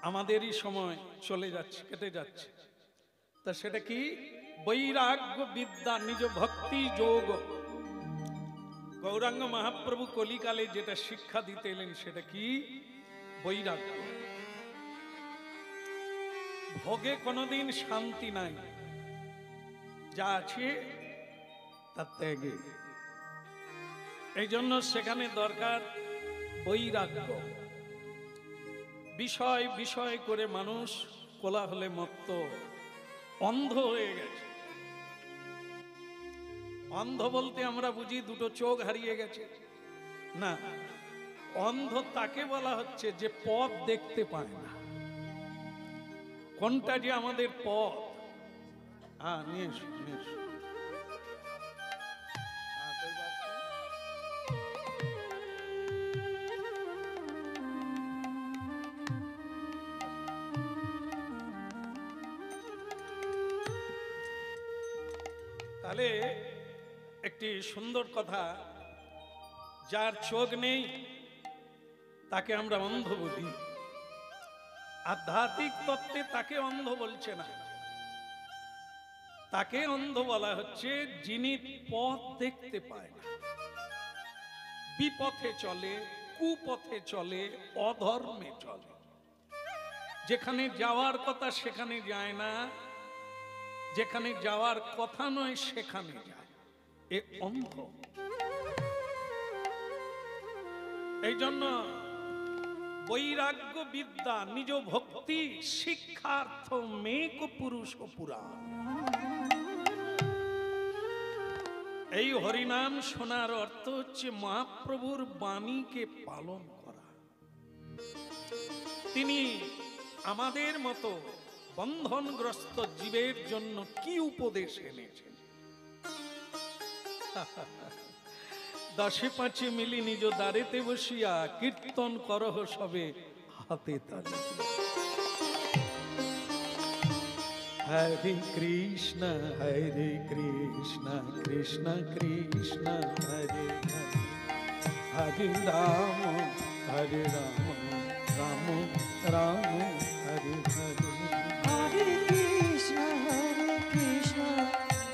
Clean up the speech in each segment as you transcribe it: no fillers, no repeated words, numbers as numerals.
আমাদেরই সময় চলে যাচ্ছে, কেটে যাচ্ছে। তা সেটা কি? বৈরাগ্য বিদ্যা নিজ ভক্তি যোগ। গৌরাঙ্গ মহাপ্রভু কলিকালে যেটা শিক্ষা দিতে এলেন সেটা কি? বৈরাগ্য। ভোগে কোনোদিন শান্তি নাই, যা আছে তার ত্যাগে। এই জন্য সেখানে দরকার বৈরাগ্য। বিষয় বিষয় করে মানুষ কোলাহলে মত্ত, অন্ধ হয়ে গেছে। অন্ধ বলতে আমরা বুঝি দুটো চোখ হারিয়ে গেছে, না। অন্ধ তাকে বলা হচ্ছে যে পথ দেখতে পায় না। কোনটা যে আমাদের পথ? হ্যাঁ, নিয়ে এসো, নিয়ে এসো। তাহলে একটি সুন্দর কথা, যার চোখ নেই তাকে আমরা অন্ধ বলি। আধ্যাত্মিক তত্ত্বে তাকে অন্ধ বলছে না, তাকে অন্ধ বলা হচ্ছে যিনি পথ দেখতে পায় না, বিপথে চলে, কুপথে চলে, অধর্মে চলে। যেখানে যাওয়ার কথা সেখানে যায় না, যেখানে যাওয়ার কথা নয় সেখানে যায়, এ অন্ধ। এই জন্য বৈরাগ্য বিদ্যা নিজ ভক্তি শিক্ষার্থ মেক পুরুষ পুরাণ। এই হরিনাম শোনার অর্থ হচ্ছে মহাপ্রভুর বাণীকে পালন করা। তিনি আমাদের মতো বন্ধনগ্রস্ত জীবের জন্য কি উপদেশ এনেছেন? দশে পাঁচে মিলি নিজ দ্বারেতে বসিয়া কীর্তন করহ সবে হাতে তালি। হরে কৃষ্ণ কৃষ্ণ কৃষ্ণ হরে হরে, হরে Ram Ram Ram Hare Hare. Hare Krishna,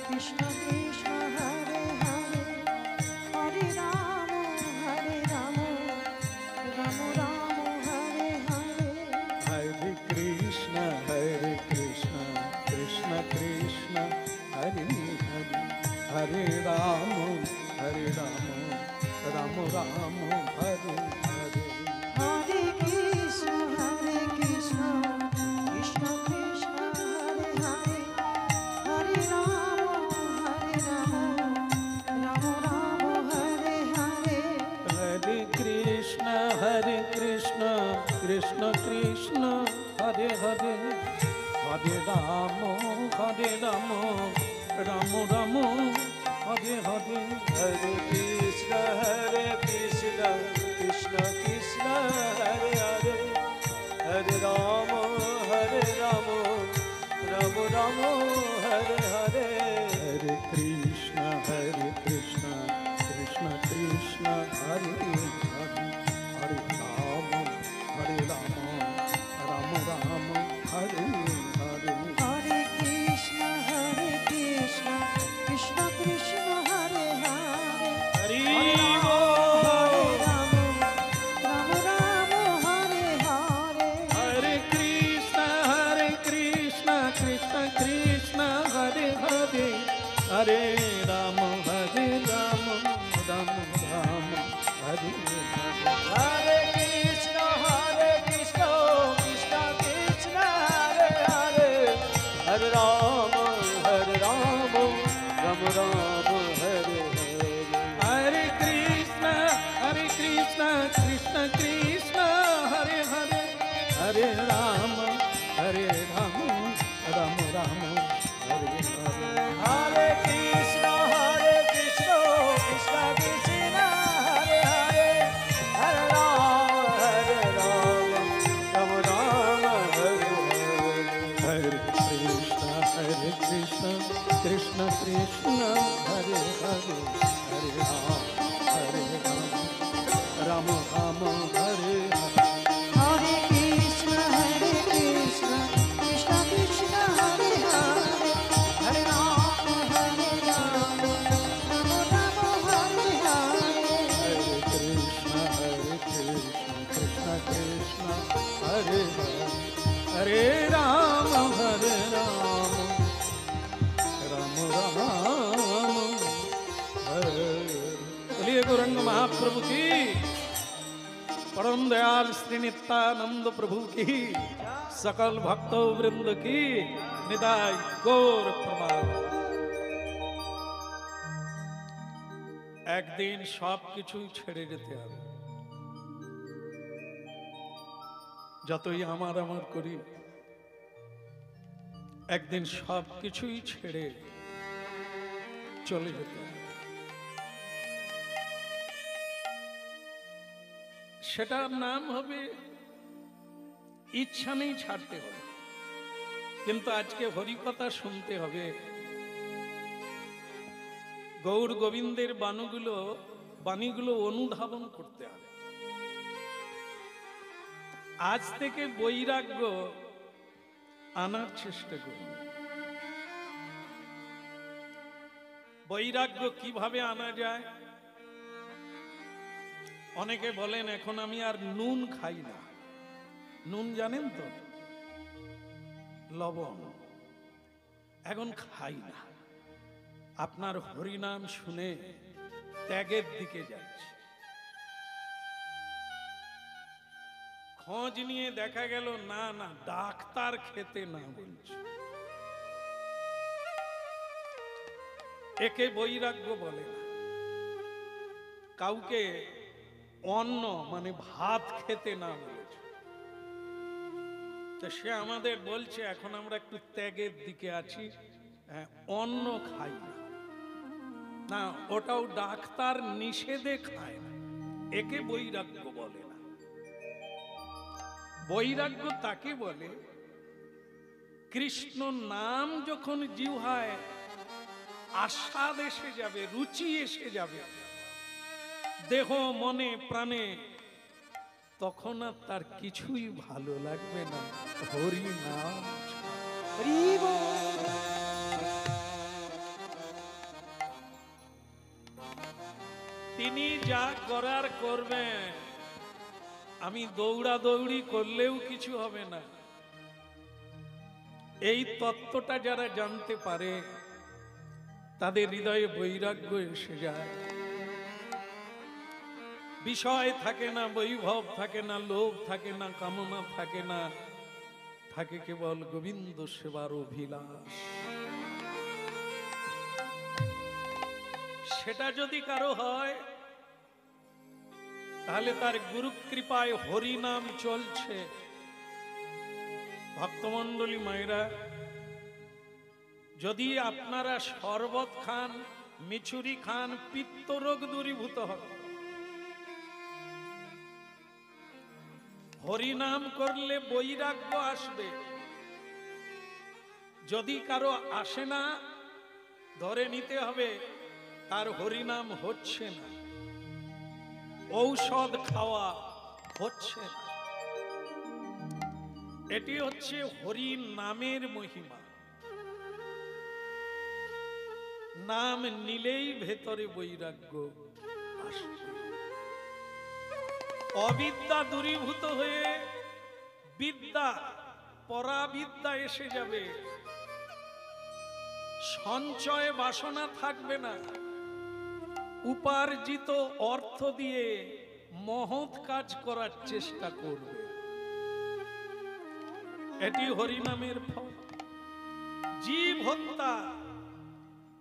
Krishna Krishna, Hare Hare, Hare Rama, Rama Rama, Hare Hare. Hare Krishna, Krishna Krishna, Hare Hare, Hare Rama, Rama Rama, Hare Hare. Hare Krishna, Krishna Krishna Krishna, Hare Hare, Hare Rama, Rama Rama, Hare Hare. Hare Krishna, Krishna Krishna, Hare Hare, Hare Rama, Rama Rama, Hare Hare. Hare Krishna, Krishna Krishna, Hare Hare, Hare Rama, Rama Rama, Hare Hare. Hare Krishna, Krishna Krishna, Hare Hare, Hare Rama, Rama Rama, Hare Hare. Hare Krishna, Krishna Krishna Krishna, Hare Hare, Hare Hare Bol. Rama, Rama Rama, Hare Hare. Hare Krishna, Krishna Krishna, Hare Hare, Hare Rama, Rama Rama, Hare Hare. Hare Krishna, Krishna Krishna, Hare Hare, Hare Rama, Rama Rama, Hare Hare. Hare Krishna, Krishna Krishna, Hare Hare, Hare Rama, Rama Rama, Hare Hare. Hare Krishna, Krishna Krishna, Hare Hare, Hare Rama, Rama Rama, Hare Hare. Hare Krishna, Krishna Krishna, Hare Hare, Hare Rama, Rama Rama, Hare Hare. Hare Krishna, Krishna Hare Hare Hare Ram হরে রাম রাম রাম হরে बोलिए गौरंग महाप्रभु की परम दयाल श्री नित्यानंद प्रभु की सकल भक्तों वृंद की निदाय गौर प्रणाम। একদিন সব কিছুই ছেড়ে যেতে হবে, যতই আমার আমার করি একদিন সব কিছুই ছেড়ে চলে যেতে হবে। সেটার নাম হবে ইচ্ছা নেই ছাড়তে হবে, কিন্তু আজকে হরিকথা শুনতে হবে। গৌর গোবিন্দের বাণীগুলো অনুধাবন করতে হবে। আজ থেকে বৈরাগ্য আনার চেষ্টা করুন। বৈরাগ্য কিভাবে আনা যায়? অনেকে বলেন এখন আমি আর নুন খাই না। নুন জানেন তো, লবণ, এখন খাই না। আপনার হরিনাম শুনে ত্যাগের দিকে যাচ্ছে। খোঁজ নিয়ে দেখা গেল না না, ডাক্তার খেতে না বলছে। একে বৈরাগ্য বলে না। কাউকে অন্ন মানে ভাত খেতে না বলেছে, তো সে আমাদের বলছে এখন আমরা একটু ত্যাগের দিকে আছি, অন্ন খাই না। না, ওটাও ডাক্তার নিষেধে খায় না। একে বৈরাগ্য বলে না। বৈরাগ্য তাকে বলে কৃষ্ণ নাম যখন জিহ্বায় আস্বাদ এসে যাবে, রুচি এসে যাবে দেহ মনে প্রাণে, তখন আর তার কিছুই ভালো লাগবে না। হরি নাম হরি বল। তিনি যা করার করবেন। আমি দৌড়াদৌড়ি করলেও কিছু হবে না। এই তত্ত্বটা যারা জানতে পারে তাদের হৃদয়ে বৈরাগ্য এসে যায়। বিষয় থাকে না, বৈভব থাকে না, লোভ থাকে না, কামনা থাকে না, থাকে কেবল গোবিন্দ সেবার অভিলাষ। সেটা যদি কারো হয় তাহলে তার গুরু কৃপায় হরি নাম চলছে। ভক্তমণ্ডলী মায়েরা, যদি আপনারা শরবত খান, মিছুরি খান, পিত্ত রোগ দূরীভূত হবে। হরিনাম করলে বৈরাগ্য আসবে। যদি কারো আসে না, ধরে নিতে হবে তার হরিনাম হচ্ছে না, ঔষধ খাওয়া হচ্ছে না। এটি হচ্ছে হরি নামের মহিমা। নাম নিলেই ভেতরে বৈরাগ্য আসবে। অবিদ্যা দূরীভূত হয়ে বিদ্যা, পরাবিদ্যা এসে যাবে। সঞ্চয় বাসনা থাকবে না। উপার্জিত অর্থ দিয়ে মহৎ কাজ করার চেষ্টা করবে। এটি হরিনামের ফল। জীব হত্যা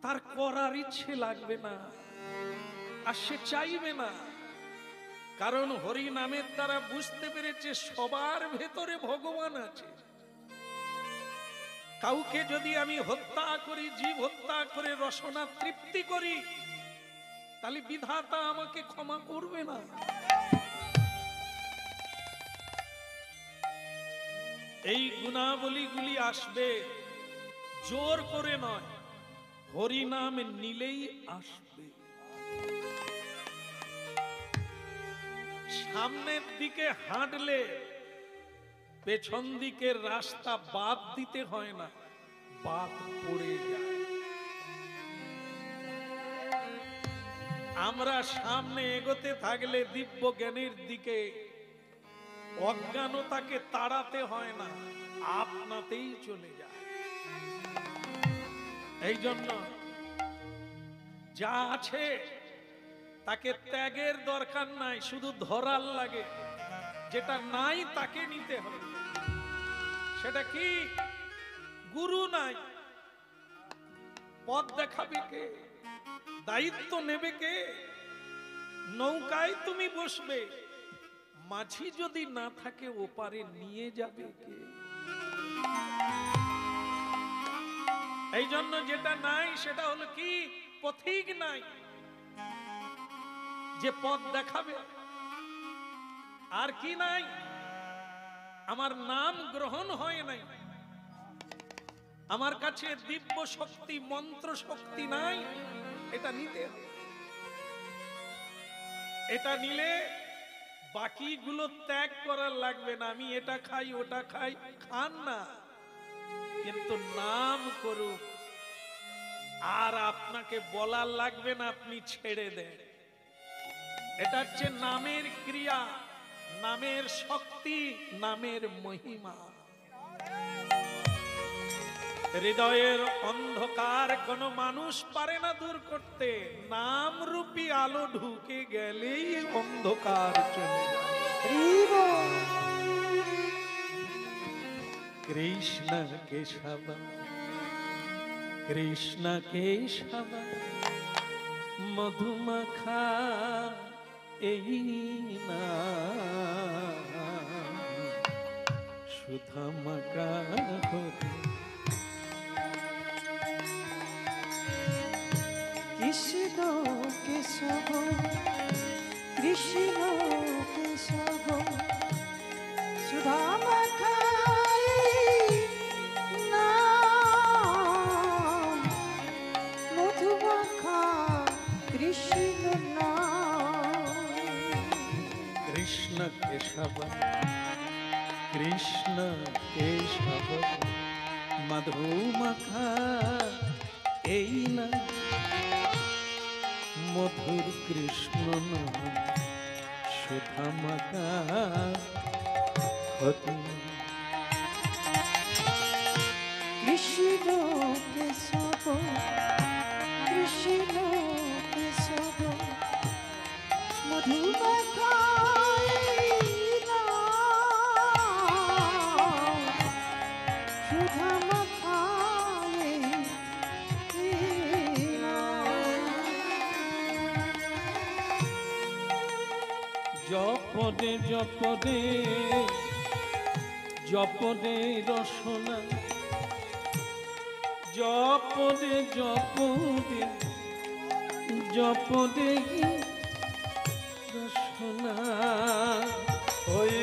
তার করার ইচ্ছে লাগবে না, আর সে চাইবে না। কারণ হরি নামের দ্বারা বুঝতে পেরেছে সবার ভেতরে ভগবান আছে। কাউকে যদি আমি হত্যা করি, জীব হত্যা করে রসনা তৃপ্তি করি, তাহলে বিধাতা আমাকে ক্ষমা করবে না। এই গুণাবলীগুলি আসবে, জোর করে নয়, হরি নাম নিলেই আসবে। সামনের দিকে হাঁটলে পেছন দিকের রাস্তা বাদ দিতে হয় না, বাদ পড়ে যায়। আমরা সামনে এগোতে থাকলে দিব্য জ্ঞানের দিকে অজ্ঞানতাকে তাড়াতে হয় না, আপনাতেই চলে যায়। এই জন্য যা আছে তাকে ত্যাগের দরকার নাই, শুধু ধরার লাগে। যেটা নাই তাকে নিতে হবে। সেটা কি? গুরু নাই, পথ দেখাবে কে? দায়িত্ব নেবে কে? নৌকায় তুমি বসবে, মাঝি যদি না থাকে ওপারে নিয়ে যাবে কে? এই জন্য যেটা নাই সেটা হলো কি? পথিক নাই, যে পথ দেখাবে। আর কি নাই? আমার নাম গ্রহণ হয় নাই, আমার কাছে দিব্য শক্তি মন্ত্র শক্তি নাই। এটা নিতে হবে। এটা নিলে বাকিগুলো ত্যাগ করার লাগবে না। আমি এটা খাই ওটা খাই, খান না, কিন্তু নাম করুন। আর আপনাকে বলার লাগবে না, আপনি ছেড়ে দেন। এটা হচ্ছে নামের ক্রিয়া, নামের শক্তি, নামের মহিমা। হৃদয়ের অন্ধকার কোন মানুষ পারে না দূর করতে। নাম রূপী আলো ঢুকে গেলেই অন্ধকার চলে যায়। কৃষ্ণ কেশব কৃষ্ণ কেশব মধুমাখা এই নাম সুধামাকা হরি। কৃষ্ণ কেশব কৃষ্ণ কেশব সুধামাখা নাম মধুমাখা কৃষ্ণ নাম। কৃষ্ণ কেশব কৃষ্ণ কেশব মধুমাখা এই না মধুর কৃষ্ণ নাম সুধামাখা হরি। কৃষ্ণ কেশব কৃষ্ণ কেশব মধুমাখা সুধামাখা জপদে জপদে জপদে রসনা, জপদে জপদে জপদে রসনা। ওই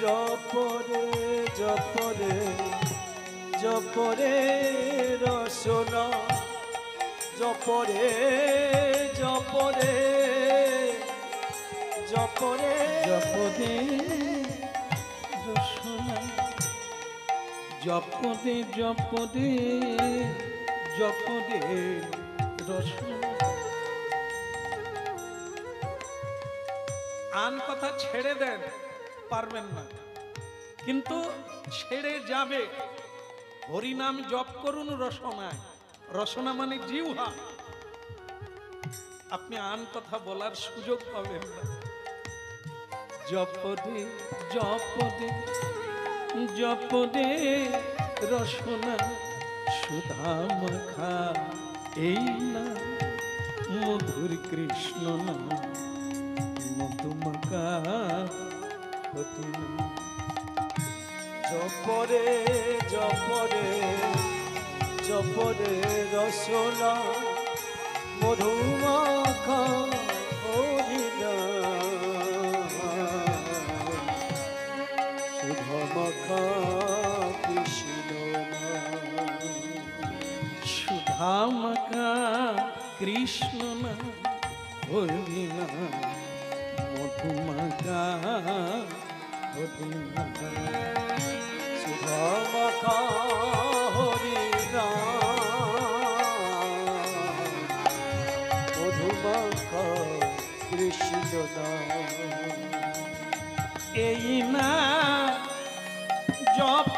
জপরে জপরে জপরে রসনা, জপরে জপরে জপরে জপদে রসনা, জপদে জপদে জপদে রসনা। আন কথা ছেড়ে দেন, পারবেন না, কিন্তু ছেড়ে যাবে। হরিনাম জপ করুন রসনায়। রসনা মানে জিহ্বা। আপনি আন কথা বলার সুযোগ পাবেন না। জপদে জপদে জপদে রসনা সুধামাখা এই না মধুর কৃষ্ণ নাম মধুমাখা হরি। জপরে জপরে জপরে রসনা মধুমাখা হরি নাম সুধামাখা কৃষ্ণ নাম। সুধামাখা কৃষ্ণ নাম হরি নাম মধুমাখা হরি নাম। সুধামাখা হরি নাম মধুমাখা কৃষ্ণ নাম। এই না জপ,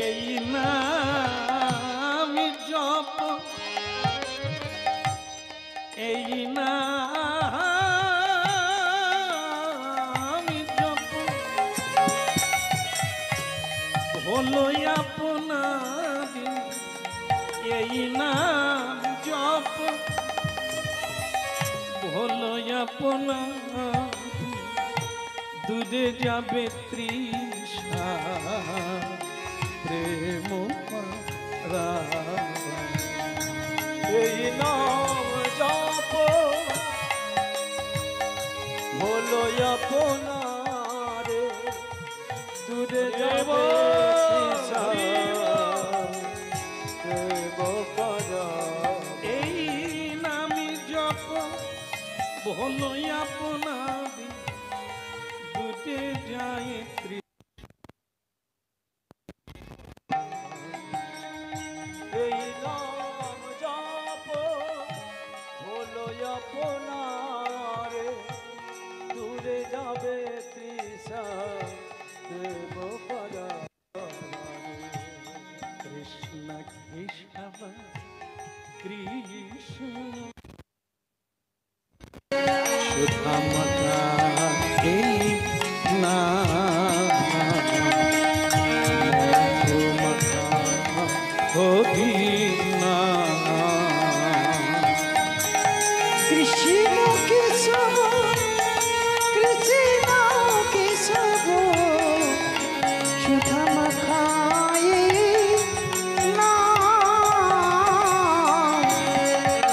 এই না আমি জপ, এই না আমি জপ, হলো আপনারি এই নাম জপ, হলো আপনার দূরে যাবে তৃষা প্রেম পারা। এই নাম জপ হলো আপনারে দূরে যাব এই নামি জপ হলো আপনার দূরে যায় এই নাম জপ হলো আপনারে দূরে যাবে তৃষা দেব পারা। কৃষ্ণ কেশব কৃষ্ণ সুধামকা এই হরি না কৃষ্ণ কেশব কৃষ্ণ কেশব সুধা মাখায়ে নাম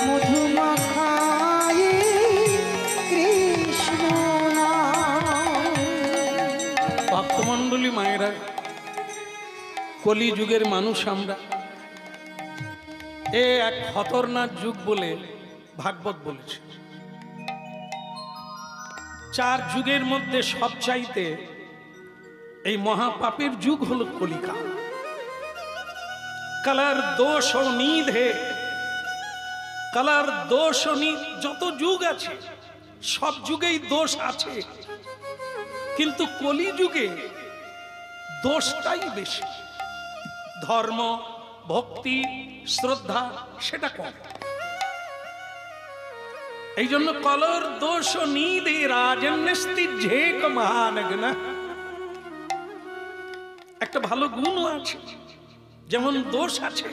মধু মাখায়ে কৃষ্ণ নাম। ভক্তমণ্ডলী মায়েরা, কলি যুগের মানুষ আমরা, এ এক খতরনাক যুগ বলে ভাগবত বলেছে। 4 যুগের মধ্যে সবচাইতে এই মহাপাপের যুগ হলো কলিকাল। কালার দোষ ও নিধ হে, কালার দোষ ও নিধ। যত যুগ আছে সব যুগেই দোষ আছে, কিন্তু কলি যুগে দোষটাই বেশি। ধর্ম, ভক্তি, শ্রদ্ধা সেটা কম। এই জন্য কলর দোষ নিদে রাজন্যস্তি ঝেক মহানগ্ন। একটা ভালো গুণ আছে, যেমন দোষ আছে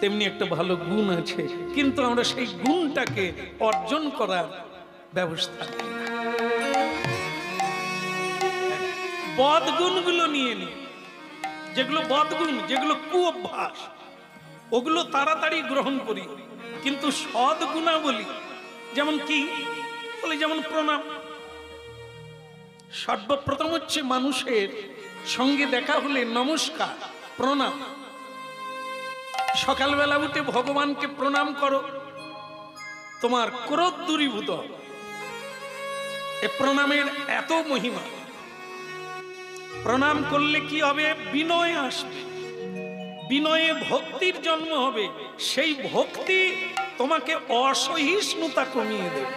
তেমনি একটা ভালো গুণ আছে, কিন্তু আমরা সেই গুণটাকে অর্জন করার ব্যবস্থা করি না। বদ গুণগুলো নিয়ে নিই, যেগুলো বদগুণ, যেগুলো কুঅভ্যাস, ওগুলো তাড়াতাড়ি গ্রহণ করি, কিন্তু সদ্গুণা বলি যেমন কি বলি, যেমন প্রণাম। সর্বপ্রথম হচ্ছে মানুষের সঙ্গে দেখা হলে নমস্কার, প্রণাম। সকালবেলা উঠে ভগবানকে প্রণাম করো, তোমার ক্রোধ দূরীভূত। এ প্রণামের এত মহিমা। প্রণাম করলে কি হবে? বিনয় আসবে, বিনয়ে ভক্তির জন্ম হবে। সেই ভক্তি তোমাকে অসহিষ্ণুতা কমিয়ে দেবে।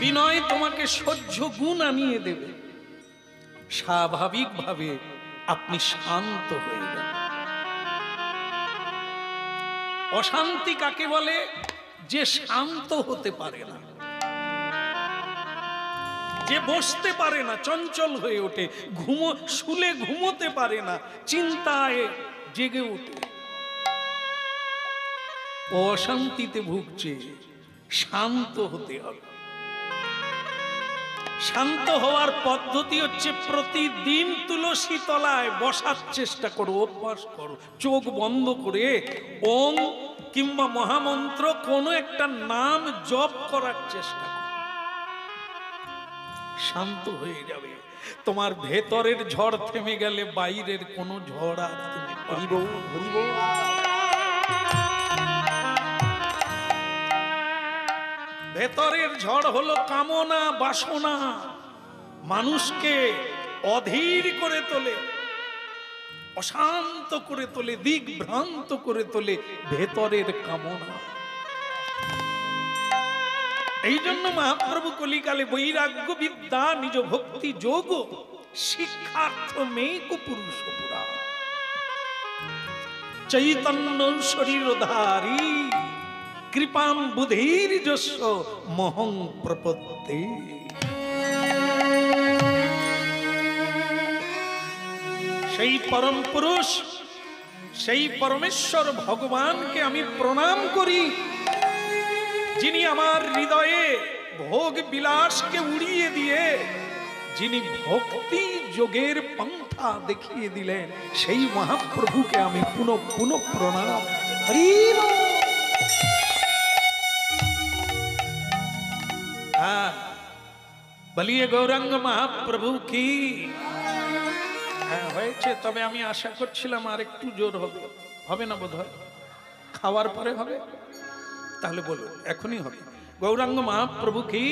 বিনয় তোমাকে সহ্য গুণ আনিয়ে দেবে। স্বাভাবিকভাবে আপনি শান্ত হয়ে যাবেন। অশান্তি কাকে বলে? যে শান্ত হতে পারে না, যে বসতে পারে না, চঞ্চল হয়ে ওঠে, শুলে ঘুমোতে পারে না, চিন্তায় জেগে ওঠে, অশান্তিতে ভুগছে। শান্ত হতে হবে। শান্ত হওয়ার পদ্ধতি হচ্ছে প্রতিদিন তুলসী তলায় বসার চেষ্টা করো, অভ্যাস করো। চোখ বন্ধ করে ওম কিংবা মহামন্ত্র কোনো একটা নাম জপ করার চেষ্টা করো, শান্ত হয়ে যাবে। তোমার ভেতরের ঝড় থেমে গেলে বাইরের কোনো ঝড় আর তুমি হরিব হরিব। ভেতরের ঝড় হলো কামনা, বাসনা, মানুষকে অধীর করে তোলে, অশান্ত করে তোলে, দিকভ্রান্ত করে তোলে ভেতরের কামনা। এই জন্য মহাপ্রভু কলিকালে বৈরাগ্য বিদ্যা নিজ ভক্তি যোগ শিক্ষার্থ মেক পুরুষ পুরা চৈতন্য শরীরধারী কৃপাম বুধির যস্য মহং প্রপদ্যে। সেই পরম পুরুষ, সেই পরমেশ্বর ভগবানকে আমি প্রণাম করি, যিনি আমার হৃদয়ে ভোগ বিলাসকে উড়িয়ে দিয়ে যিনি ভক্তি যোগের পন্থা দেখিয়ে দিলেন, সেই মহাপ্রভুকে আমি পুনঃ পুনঃ প্রণাম। হরি বল। হ্যাঁ, বলিয়ে গৌরাঙ্গ মহাপ্রভু কি। হ্যাঁ হয়েছে, তবে আমি আশা করছিলাম আর একটু জোর হবে। হবে না বোধ হয়? খাওয়ার পরে হবে? তাহলে বলুন, এখনই হবে। গৌরাঙ্গ মহাপ্রভু কি।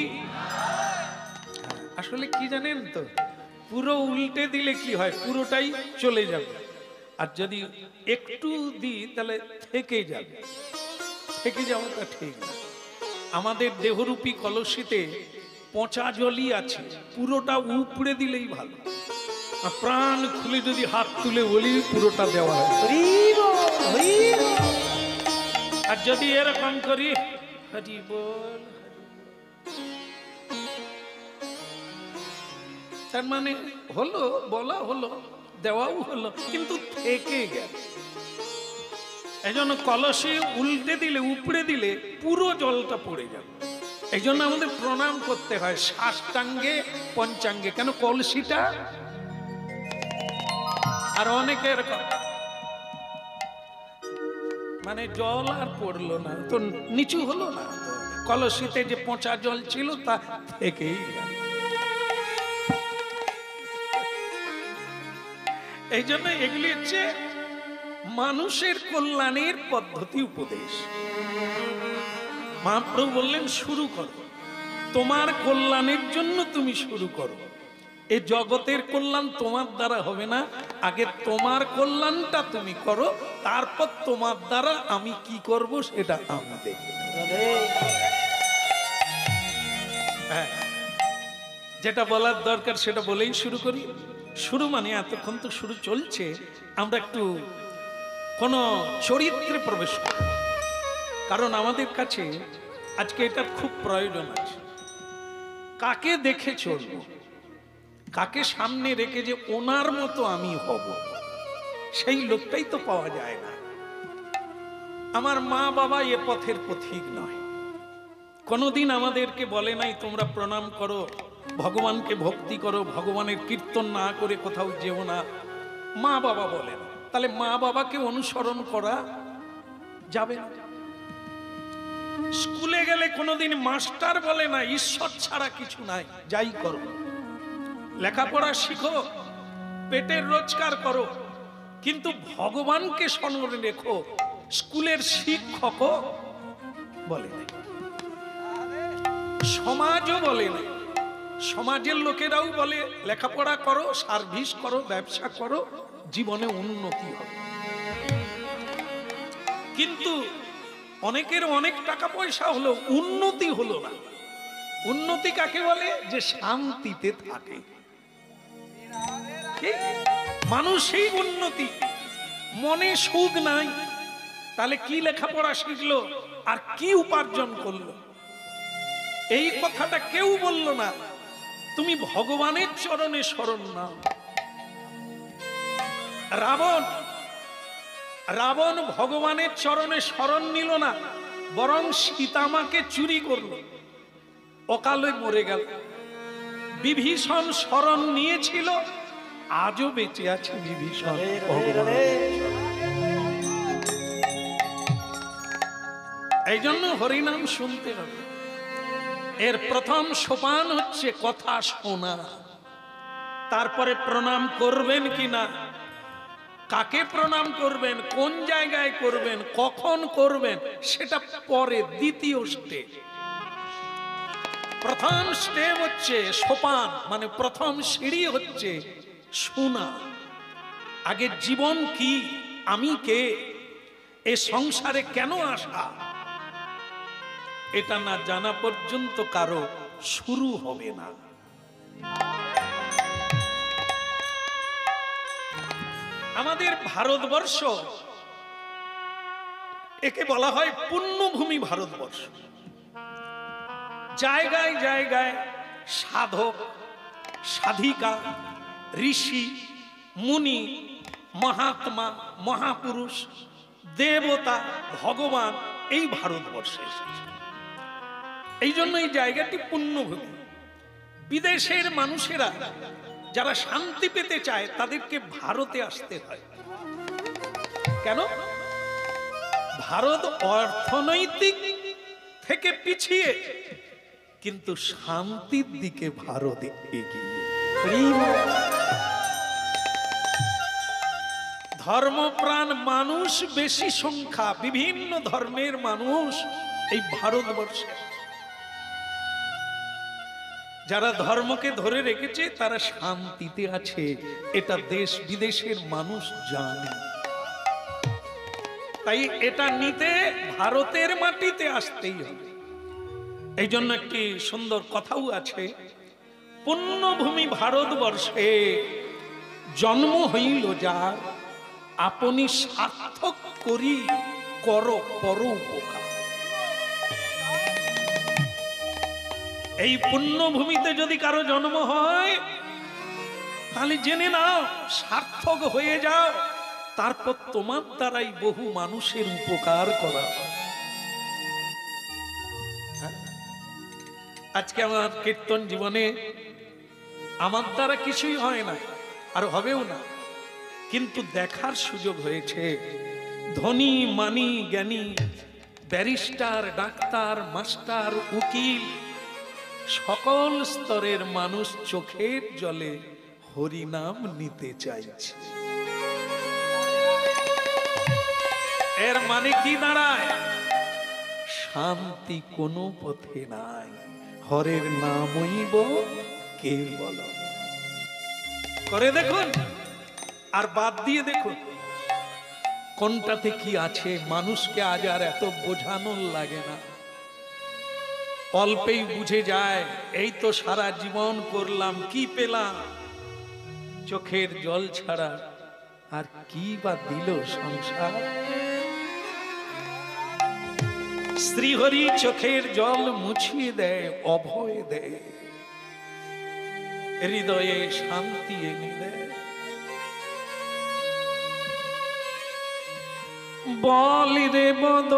আসলে কি জানেন তো, পুরো উল্টে দিলে কি হয়, পুরোটাই চলে যাবে, আর যদি একটু দিই তাহলে থেকে যাবে। থেকে যাওয়াটা ঠিক না। আমাদের দেহরূপী কলসিতে পচা জলই আছে, পুরোটা উপড়ে দিলেই ভালো। প্রাণ খুলে যদি হাত তুলে বলি পুরোটা দেওয়া হয়, আর যদি এরকম করি হরি বল, তার মানে হলো, বলা হলো, দেওয়াও হলো, কিন্তু থেকে গেল। এই জন্য কলসে উল্টে দিলে, উপড়ে দিলে পুরো জলটা পড়ে যাবে। এই জন্য আমাদের প্রণাম করতে হয় সাষ্টাঙ্গে পঞ্চাঙ্গে। কেন? কলসিটা। আর অনেকে এরকম মানে জল আর পড়লো না, তো নিচু হলো না, তো কলসিতে যে পচা জল ছিল তা থেকেই গেল। এই জন্য এগুলি হচ্ছে মানুষের কল্যাণের পদ্ধতি, উপদেশ। মহাপ্রভু বললেন শুরু করো, তোমার কল্যাণের জন্য তুমি শুরু করো। এই জগতের কল্যাণ তোমার দ্বারা হবে না, আগে তোমার কল্যাণটা তুমি করো, তারপর তোমার দ্বারা আমি কি করব সেটা আমি দেখব। হ্যাঁ, যেটা বলার দরকার সেটা বলেই শুরু করি। শুরু মানে এতক্ষণ তো শুরু চলছে, আমরা একটু কোন চরিত্রে প্রবেশ করি, কারণ আমাদের কাছে আজকে এটা খুব প্রয়োজন আছে। কাকে দেখে চলবো, কাকে সামনে রেখে যে ওনার মতো আমি হব, সেই লোকটাই তো পাওয়া যায় না। আমার মা বাবা এ পথের পথিক নয়, কোনোদিন আমাদেরকে বলে নাই তোমরা প্রণাম করো, ভগবানকে ভক্তি করো, ভগবানের কীর্তন না করে কোথাও যেও না। মা বাবা বলেন, তাহলে মা বাবাকে অনুসরণ করা যাবে না। স্কুলে গেলে কোনোদিন মাস্টার বলে না ঈশ্বর ছাড়া কিছু নাই, যাই করো। লেখাপড়া শিখো, পেটের রোজগার করো, কিন্তু ভগবানকে স্মরণে রেখো, স্কুলের শিক্ষকও বলে না, সমাজও বলে না। সমাজের লোকেরাও বলে লেখাপড়া করো, সার্ভিস করো, ব্যবসা করো, জীবনে উন্নতি হবে। কিন্তু অনেকের অনেক টাকা পয়সা হলো, উন্নতি হলো না। উন্নতি কাকে বলে? যে শান্তিতে থাকে। মানুষই উন্নতি, মনে সুখ নাই, তাহলে কি লেখাপড়া শিখলো আর কি উপার্জন করলো? এই কথাটা কেউ বলল না। তুমি ভগবানের চরণে শরণ নাও। রাবণ ভগবানের চরণে শরণ নিল না, বরং সীতামাকে চুরি করলো, অকালে মরে গেল। বিভীষণ শরণ নিয়েছিল, আজও বেঁচে আছে বিভীষণ। এই জন্য হরিনাম শুনতে হবে। এর প্রথম সোপান হচ্ছে কথা শোনা, তারপরে প্রণাম করবেন কিনা, কাকে প্রণাম করবেন, কোন জায়গায় করবেন, কখন করবেন, সেটা পরে, দ্বিতীয় স্টেপ। প্রথম স্টেপ হচ্ছে সোপান, মানে প্রথম সিঁড়ি হচ্ছে শোনা। আগে জীবন কি, আমি কে, এ সংসারে কেন আসা, এটা না জানা পর্যন্ত কারো শুরু হবে না। আমাদের ভারতবর্ষ, একে বলা হয় পুণ্যভূমি ভারতবর্ষ। জায়গায় জায়গায় সাধক, সাধিকা, ঋষি, মুনি, মহাত্মা, মহাপুরুষ, দেবতা, ভগবান এই ভারতবর্ষে এসেছে। এই জন্য এই জায়গাটি পুণ্যভূমি। বিদেশের মানুষেরা যারা শান্তি পেতে চায় তাদেরকে ভারতে আসতে হয়। কেন? ভারত অর্থনৈতিক থেকে পিছিয়ে, কিন্তু শান্তির দিকে ভারত এগিয়ে। ধর্মপ্রাণ মানুষ বেশি সংখ্যা, বিভিন্ন ধর্মের মানুষ এই ভারতবর্ষে। যারা ধর্মকে ধরে রেখেছে তারা শান্তিতে আছে, এটা দেশ বিদেশের মানুষ জানে। তাই এটা নিতে ভারতের মাটিতে আসতেই হবে। এই জন্য একটি সুন্দর কথাও আছে, পুণ্যভূমি ভারতবর্ষে জন্ম হইল যার, আপনি সার্থক করি কর পর উপকার। এই পুণ্যভূমিতে যদি কারো জন্ম হয় তাহলে জেনে নাও সার্থক হয়ে যাও, তারপর তোমার দ্বারাই বহু মানুষের উপকার করা হয়। আজকে আমার কীর্তন জীবনে আমার দ্বারা কিছুই হয় না, আর হবেও না, কিন্তু দেখার সুযোগ হয়েছে ধনী, মানি, জ্ঞানী, ব্যারিস্টার, ডাক্তার, মাস্টার, উকিল, সকল স্তরের মানুষ চোখের জলে হরিনাম নিতে চাইছে। এর মানে কি দাঁড়ায়? শান্তি কোনো পথে নাই, হরের নামইব কেবল। করে দেখুন আর বাদ দিয়ে দেখুন কোনটাতে কি আছে। মানুষকে আজ আর এত বোঝানোর লাগে না, অল্পেই বুঝে যায়। এই তো সারা জীবন করলাম, কি পেলাম? চোখের জল ছাড়া আর কি বা দিল সংসার? শ্রীহরি চোখের জল মুছিয়ে দেয়, অভয় দেয়, হৃদয়ে শান্তি এনে দেয়। বলি রে বদ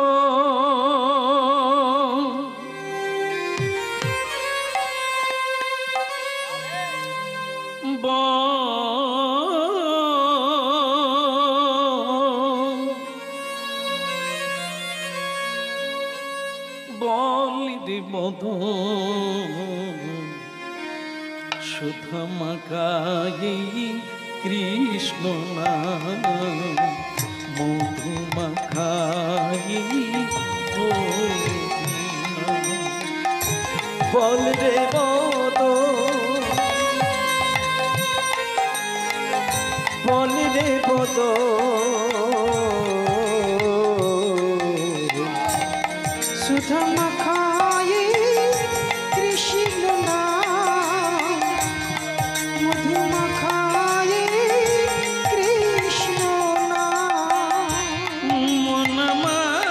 বলি বদ সুধমাকাই কৃষ্ণ নাম, মধু মাখাই বল রে বদ, বল রে বদ, সুধা মাখাই কৃষ্ণ নাম, মধু মাখাই কৃষ্ণ নাম। মন মূঢ়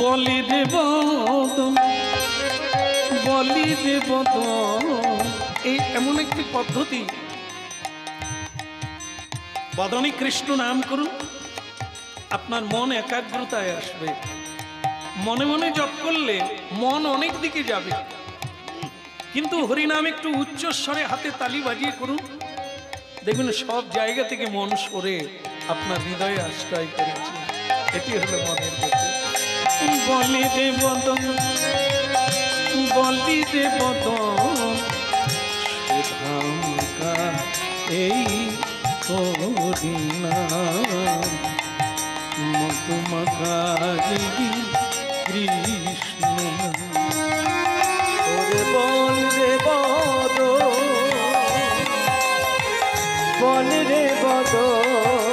বলি দেব, বলি দেব। এই এমন একটি পদ্ধতি, বদনে কৃষ্ণ নাম করুন, আপনার মন একাগ্রতায় আসবে। মনে মনে জপ করলে মন অনেক দিকে যাবে, কিন্তু হরিনাম একটু উচ্চ স্বরে হাতে তালি বাজিয়ে করুন, দেখবেন সব জায়গা থেকে মন সরে আপনার হৃদয়ে আশ্রয় করেছে। এটি হলো মনের গতি। বলি দেব, বলি রে বদন সুধামকা এই হরিনাম মধুমাখা কৃষ্ণ ওরে বল রে বদন, বল রে বদন,